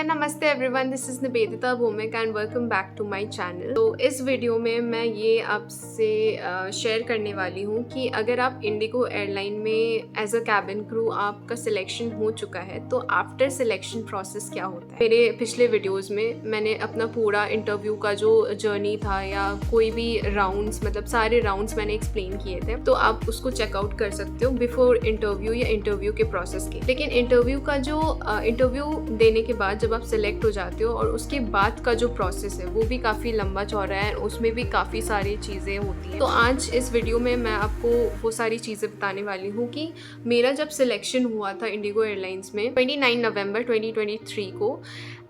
नमस्ते everyone, this is Nivedita Bhowmik and welcome back to my channel. तो इस वीडियो में मैं ये आपसे शेयर करने वाली हूँ कि अगर आप इंडिगो एयरलाइन में एज अ कैबिन क्रू आपका सिलेक्शन हो चुका है तो आफ्टर सिलेक्शन प्रोसेस क्या होता है। मेरे पिछले वीडियोस में मैंने अपना पूरा इंटरव्यू का जो जर्नी था या कोई भी राउंड्स, मतलब सारे राउंड्स मैंने एक्सप्लेन किए थे, तो आप उसको चेकआउट कर सकते हो बिफोर इंटरव्यू या इंटरव्यू के प्रोसेस के। लेकिन इंटरव्यू का जो इंटरव्यू देने के बाद जब आप सिलेक्ट हो जाते हो और उसके बाद का जो प्रोसेस है वो भी काफ़ी लंबा चौड़ा है, उसमें भी काफ़ी सारी चीज़ें होती हैं। तो आज इस वीडियो में मैं आपको वो सारी चीज़ें बताने वाली हूँ कि मेरा जब सिलेक्शन हुआ था इंडिगो एयरलाइंस में 29 नवंबर 2023 को,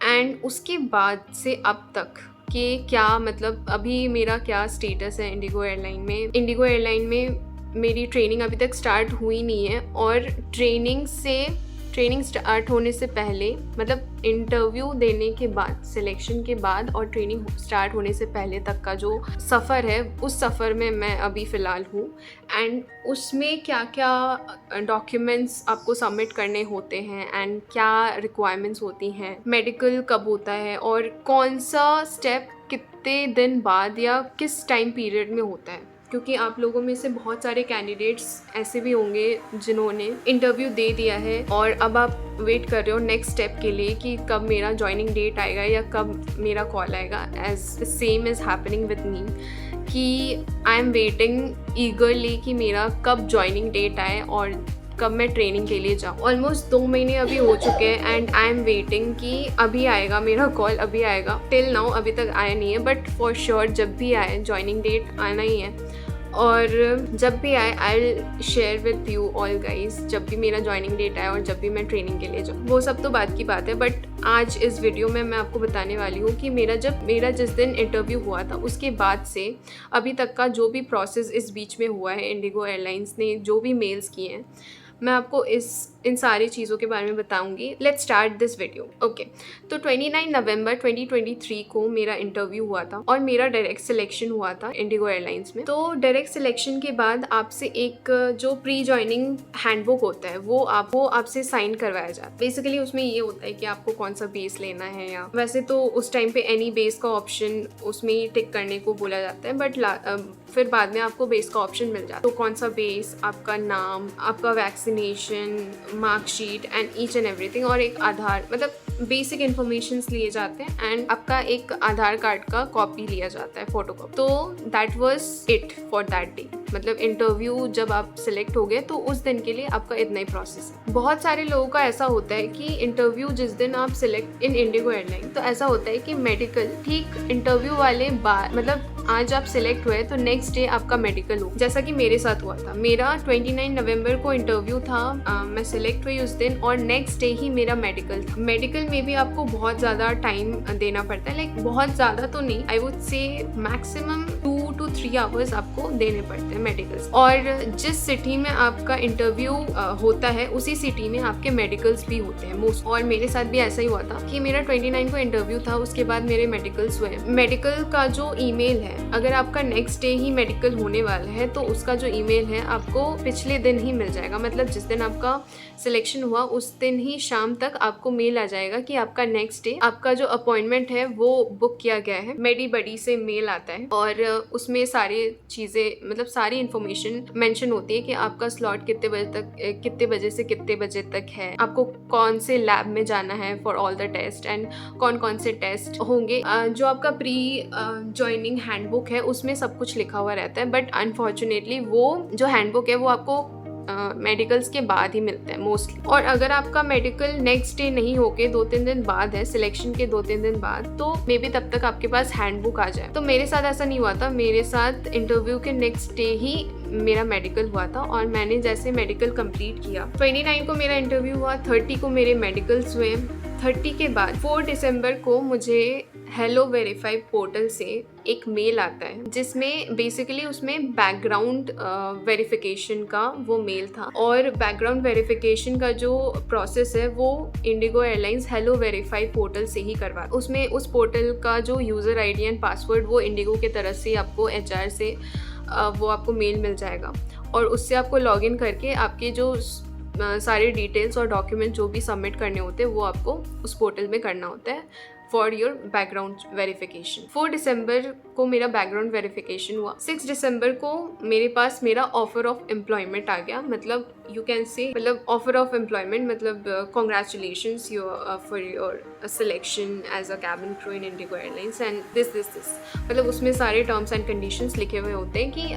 एंड उसके बाद से अब तक कि क्या मतलब अभी मेरा क्या स्टेटस है इंडिगो एयरलाइन में। इंडिगो एयरलाइन में मेरी ट्रेनिंग अभी तक स्टार्ट हुई नहीं है, और ट्रेनिंग स्टार्ट होने से पहले, मतलब इंटरव्यू देने के बाद, सिलेक्शन के बाद और ट्रेनिंग स्टार्ट होने से पहले तक का जो सफ़र है, उस सफ़र में मैं अभी फ़िलहाल हूँ। एंड उसमें क्या क्या डॉक्यूमेंट्स आपको सबमिट करने होते हैं एंड क्या रिक्वायरमेंट्स होती हैं, मेडिकल कब होता है और कौन सा स्टेप कितने दिन बाद या किस टाइम पीरियड में होता है। क्योंकि आप लोगों में से बहुत सारे कैंडिडेट्स ऐसे भी होंगे जिन्होंने इंटरव्यू दे दिया है और अब आप वेट कर रहे हो नेक्स्ट स्टेप के लिए कि कब मेरा जॉइनिंग डेट आएगा या कब मेरा कॉल आएगा। As same is happening with me कि आई एम वेटिंग ईगरली कि मेरा कब जॉइनिंग डेट आए और कब मैं ट्रेनिंग के लिए जाऊँ। ऑलमोस्ट 2 महीने अभी हो चुके हैं एंड आई एम वेटिंग कि अभी आएगा मेरा कॉल, अभी आएगा। टिल नाउ अभी तक आया नहीं है, बट फॉर श्योर जब भी आए जॉइनिंग डेट आना ही है। और जब भी आए I will share with you all guys, जब भी मेरा जॉइनिंग डेट आए और जब भी मैं ट्रेनिंग के लिए जाऊँ। वो सब तो बात की बात है, बट आज इस वीडियो में मैं आपको बताने वाली हूँ कि मेरा जिस दिन इंटरव्यू हुआ था उसके बाद से अभी तक का जो भी प्रोसेस इस बीच में हुआ है, इंडिगो एयरलाइंस ने जो भी मेल्स किए हैं, मैं आपको इन सारी चीज़ों के बारे में बताऊंगी। Let's start this video. Okay, तो 29 नवंबर 2023 को मेरा इंटरव्यू हुआ था और मेरा डायरेक्ट सिलेक्शन हुआ था इंडिगो एयरलाइंस में। तो डायरेक्ट सिलेक्शन के बाद आपसे एक जो प्री जॉइनिंग हैंडबुक होता है वो आपसे साइन करवाया जाता है। बेसिकली उसमें ये होता है कि आपको कौन सा बेस लेना है, या वैसे तो उस टाइम पे एनी बेस का ऑप्शन उसमें ही टिक करने को बोला जाता है, बट फिर बाद में आपको बेस का ऑप्शन मिल जाता है। तो कौन सा बेस, आपका नाम, आपका vaccination, marksheet and each and everything, और एक आधार, मतलब बेसिक इन्फॉर्मेशंस लिए जाते हैं एंड आपका एक आधार कार्ड का कॉपी लिया जाता है, फोटो कॉपी। तो that was it for that day. मतलब इंटरव्यू जब आप सिलेक्ट हो गए तो उस दिन के लिए आपका इतना ही प्रोसेस है। बहुत सारे लोगों का ऐसा होता है कि इंटरव्यू जिस दिन आप सिलेक्ट इन इंडिगो एयरलाइन, तो ऐसा होता है कि मेडिकल ठीक इंटरव्यू वाले बार, मतलब आज आप सिलेक्ट हुए तो नेक्स्ट डे आपका मेडिकल हो, जैसा कि मेरे साथ हुआ था। मेरा 29 नवंबर को इंटरव्यू था, मैं सिलेक्ट हुई उस दिन और नेक्स्ट डे ही मेरा मेडिकल था। मेडिकल में भी आपको बहुत ज़्यादा टाइम देना पड़ता है, लाइक बहुत ज़्यादा तो नहीं, I would say maximum 2 to 3 hours आपको देने पड़ते हैं मेडिकल्स। और जिस सिटी में आपका इंटरव्यू होता है उसी सिटी में आपके मेडिकल्स भी होते हैं मोस्ट। और मेरे साथ भी ऐसा ही हुआ था कि मेरा 29 को इंटरव्यू था, उसके बाद मेरे मेडिकल्स हुए। मेडिकल का जो ईमेल है, अगर आपका नेक्स्ट डे ही मेडिकल होने वाला है तो उसका जो ईमेल है आपको पिछले दिन ही मिल जाएगा। मतलब जिस दिन आपका सिलेक्शन हुआ उस दिन ही शाम तक आपको मेल आ जाएगा कि आपका नेक्स्ट डे आपका जो अपॉइंटमेंट है वो बुक किया गया है। मेडी बडी से मेल आता है और उसमें सारी चीज़ें, मतलब सारी इन्फॉर्मेशन मेंशन होती है कि आपका स्लॉट कितने बजे से कितने बजे तक है, आपको कौन से लैब में जाना है for all the test and कौन कौन से टेस्ट होंगे। जो आपका प्री जॉइनिंग हैंडबुक है उसमें सब कुछ लिखा हुआ रहता है, बट अनफॉर्चुनेटली वो जो हैंडबुक है वो आपको मेडिकल्स के बाद ही मिलता है मोस्टली। और अगर आपका मेडिकल नेक्स्ट डे नहीं होके 2-3 दिन बाद है, सिलेक्शन के 2-3 दिन बाद, तो मे बी तब तक आपके पास हैंडबुक आ जाए। तो मेरे साथ ऐसा नहीं हुआ था, मेरे साथ इंटरव्यू के नेक्स्ट डे ही मेरा मेडिकल हुआ था और मैंने जैसे मेडिकल कंप्लीट किया, 29 को मेरा इंटरव्यू हुआ, 30 को मेरे मेडिकल्स हुए, 30 के बाद 4 दिसंबर को मुझे हेलो वेरीफाई पोर्टल से एक मेल आता है, जिसमें बेसिकली उसमें बैकग्राउंड वेरिफिकेशन का वो मेल था। और बैकग्राउंड वेरिफिकेशन का जो प्रोसेस है वो Indigo airlines hello verify portal से ही करवा। उसमें उस पोर्टल का जो यूज़र आईडी एंड पासवर्ड वो इंडिगो की तरफ से आपको HR से वो आपको मेल मिल जाएगा, और उससे आपको लॉगिन करके आपके जो सारे डिटेल्स और डॉक्यूमेंट जो भी सबमिट करने होते हैं वो आपको उस पोर्टल में करना होता है फॉर योर बैकग्राउंड वेरिफिकेशन। 4 दिसंबर को मेरा बैकग्राउंड वेरिफिकेशन हुआ। 6 दिसंबर को मेरे पास मेरा ऑफर ऑफ एम्प्लॉयमेंट आ गया। मतलब यू कैन से मतलब ऑफर ऑफ एम्प्लॉयमेंट मतलब congratulations for your selection as a cabin crew in IndiGo airlines and this मतलब उसमें सारे टर्म्स एंड कंडीशंस लिखे हुए होते हैं कि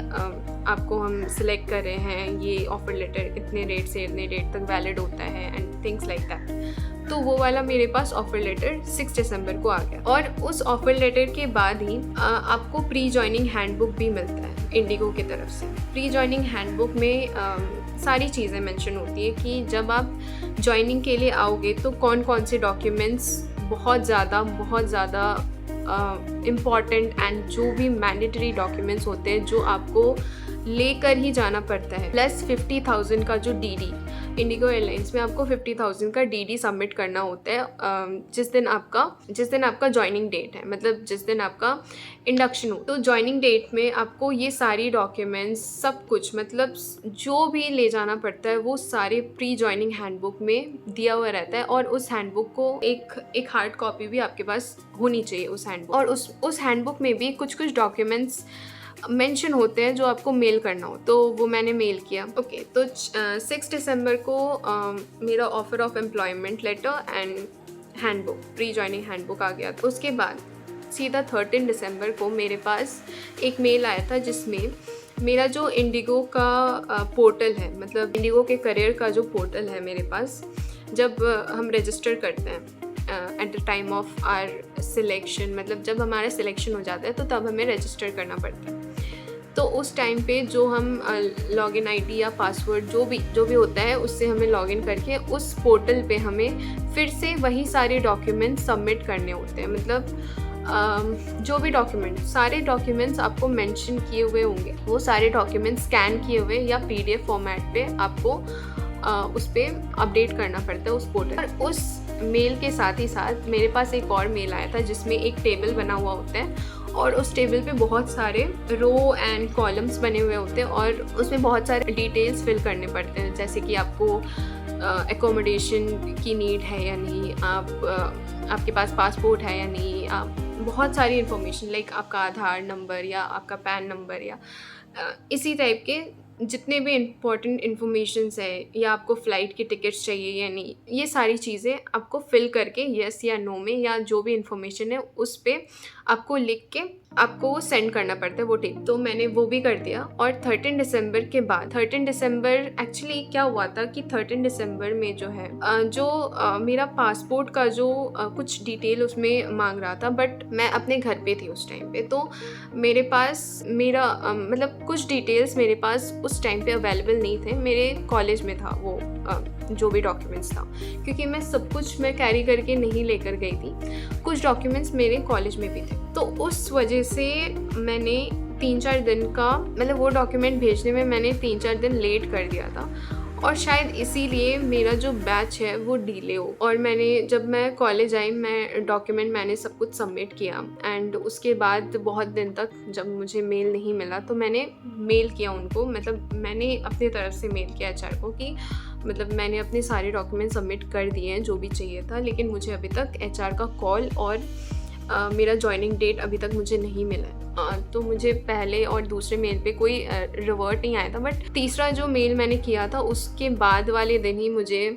आपको हम सिलेक्ट कर रहे हैं, ये ऑफर लेटर इतने डेट से इतने डेट तक वैलिड होता है एंड थिंग्स लाइक दैट। तो वो वाला मेरे पास ऑफर लेटर 6 दिसंबर को आ गया। और उस ऑफर लेटर के बाद ही आपको प्री जॉइनिंग हैंडबुक भी मिलता है इंडिगो की तरफ से। प्री जॉइनिंग हैंडबुक में सारी चीज़ें मेंशन होती है कि जब आप जॉइनिंग के लिए आओगे तो कौन कौन से डॉक्यूमेंट्स बहुत ज़्यादा इम्पॉर्टेंट एंड जो भी मैंडेटरी डॉक्यूमेंट्स होते हैं जो आपको लेकर ही जाना पड़ता है, प्लस 50,000 का जो DD इंडिगो एयरलाइंस में आपको 50,000 का DD सबमिट करना होता है जिस दिन आपका जॉइनिंग डेट है, मतलब जिस दिन आपका इंडक्शन हो। तो जॉइनिंग डेट में आपको ये सारी डॉक्यूमेंट्स सब कुछ मतलब जो भी ले जाना पड़ता है वो सारे प्री जॉइनिंग हैंडबुक में दिया हुआ रहता है। और उस हैंडबुक को एक हार्ड कॉपी भी आपके पास होनी चाहिए उस हैंडबुक। और उस हैंडबुक में भी कुछ डॉक्यूमेंट्स मेंशन होते हैं जो आपको मेल करना हो, तो वो मैंने मेल किया। ओके, तो 6 दिसंबर को मेरा offer of employment letter and handbook pre joining handbook आ गया था। उसके बाद सीधा 13 दिसंबर को मेरे पास एक मेल आया था जिसमें मेरा जो इंडिगो का पोर्टल है, मतलब इंडिगो के करियर का जो पोर्टल है मेरे पास, जब हम रजिस्टर करते हैं at the time of our selection, मतलब जब हमारा सिलेक्शन हो जाता है तो तब हमें रजिस्टर करना पड़ता है। तो उस टाइम पे जो हम लॉगिन आईडी या पासवर्ड जो भी होता है उससे हमें लॉगिन करके उस पोर्टल पे हमें फिर से वही सारे डॉक्यूमेंट्स सबमिट करने होते हैं। मतलब जो भी सारे डॉक्यूमेंट्स आपको मेंशन किए हुए होंगे, वो सारे डॉक्यूमेंट्स स्कैन किए हुए या PDF फॉर्मेट पे आपको उस पर अपडेट करना पड़ता है उस पोर्टल पर। उस मेल के साथ ही साथ मेरे पास एक और मेल आया था जिसमें एक टेबल बना हुआ होता है और उस टेबल पे बहुत सारे रो एंड कॉलम्स बने हुए होते हैं और उसमें बहुत सारे डिटेल्स फिल करने पड़ते हैं, जैसे कि आपको एकोमोडेशन की नीड है या नहीं, आपके पास पासपोर्ट है या नहीं, आप बहुत सारी इन्फॉर्मेशन लाइक आपका आधार नंबर या आपका पैन नंबर या इसी टाइप के जितने भी इम्पॉर्टेंट इन्फॉर्मेशंस है, या आपको फ़्लाइट की टिकट्स चाहिए या नहीं, ये सारी चीज़ें आपको फिल करके येस या नो में या जो भी इन्फॉर्मेशन है उस पर आपको लिख के आपको वो सेंड करना पड़ता है वो टेप। तो मैंने वो भी कर दिया। और 13 दिसंबर के बाद 13 दिसंबर एक्चुअली क्या हुआ था कि 13 दिसंबर में जो है मेरा पासपोर्ट का जो कुछ डिटेल उसमें मांग रहा था, बट मैं अपने घर पे थी उस टाइम पे, तो मेरे पास मेरा मतलब कुछ डिटेल्स मेरे पास उस टाइम पे अवेलेबल नहीं थे। मेरे कॉलेज में था वो जो भी डॉक्यूमेंट्स था, क्योंकि मैं सब कुछ मैं कैरी करके नहीं लेकर गई थी, कुछ डॉक्यूमेंट्स मेरे कॉलेज में भी थे। तो उस वजह से मैंने 3-4 दिन का मतलब वो डॉक्यूमेंट भेजने में मैंने 3-4 दिन लेट कर दिया था और शायद इसीलिए मेरा जो बैच है वो डिले हो। और जब मैं कॉलेज आई मैंने सब कुछ सबमिट किया एंड उसके बाद बहुत दिन तक जब मुझे मेल नहीं मिला तो मैंने मेल किया उनको, मतलब मैंने अपनी तरफ से मेल किया HR को कि मतलब मैंने अपने सारे डॉक्यूमेंट सबमिट कर दिए हैं जो भी चाहिए था, लेकिन मुझे अभी तक HR का कॉल और मेरा जॉइनिंग डेट अभी तक मुझे नहीं मिला है। तो मुझे पहले और दूसरे मेल पे कोई रिवर्ट नहीं आया था, बट तीसरा जो मेल मैंने किया था उसके बाद वाले दिन ही मुझे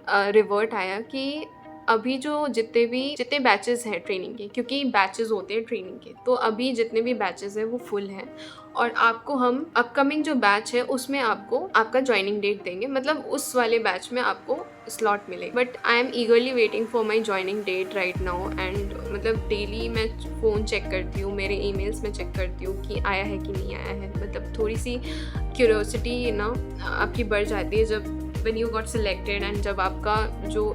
रिवर्ट आया कि अभी जो जितने बैचेस हैं ट्रेनिंग के, क्योंकि बैचेस होते हैं ट्रेनिंग के, तो अभी जितने भी बैचेस हैं वो फुल हैं और आपको हम अपकमिंग जो बैच है उसमें आपको आपका ज्वाइनिंग डेट देंगे, मतलब उस वाले बैच में आपको स्लॉट मिलेगा। But I am eagerly waiting for my joining date right now and मतलब डेली मैं फ़ोन चेक करती हूँ, मेरे ईमेल्स में चेक करती हूँ कि आया है कि नहीं आया है। मतलब थोड़ी सी क्यूरियोसिटी ना आपकी बढ़ जाती है जब when you got selected and जब आपका जो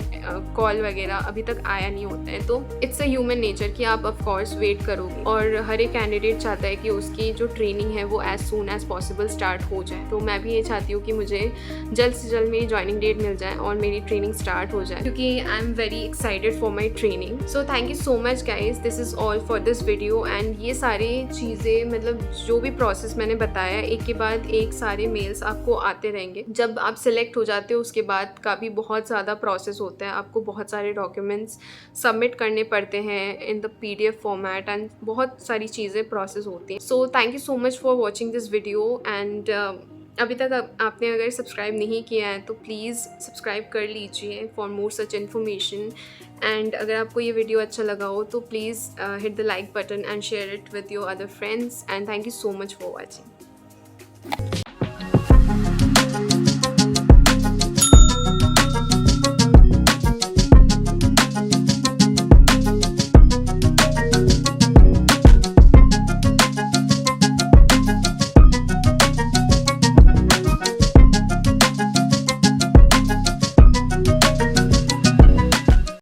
कॉल वगैरह अभी तक आया नहीं होता है, तो इट्स अ ह्यूमन नेचर कि आप ऑफ कोर्स वेट करोगे, और हर एक कैंडिडेट चाहता है कि उसकी जो ट्रेनिंग है वो as soon as possible start हो जाए। तो मैं भी ये चाहती हूँ कि मुझे जल्द से जल्द मेरी ज्वाइनिंग डेट मिल जाए और मेरी ट्रेनिंग स्टार्ट हो जाए, क्योंकि I am very excited for my training. So thank you so much guys, this is all for this video. And ये सारी चीज़ें, मतलब जो भी प्रोसेस मैंने बताया, एक के बाद एक सारे मेल्स आपको आते रहेंगे। जब आप सिलेक्ट हो जाते हो उसके बाद का भी बहुत ज़्यादा प्रोसेस होता है, आपको बहुत सारे डॉक्यूमेंट्स सबमिट करने पड़ते हैं in the PDF format and बहुत सारी चीज़ें प्रोसेस होती हैं। So thank you so much for watching this video. And अभी तक आपने अगर सब्सक्राइब नहीं किया है तो प्लीज़ सब्सक्राइब कर लीजिए for more such information. And अगर आपको ये वीडियो अच्छा लगा हो तो please hit the like button and share it with your other friends. And thank you so much for watching.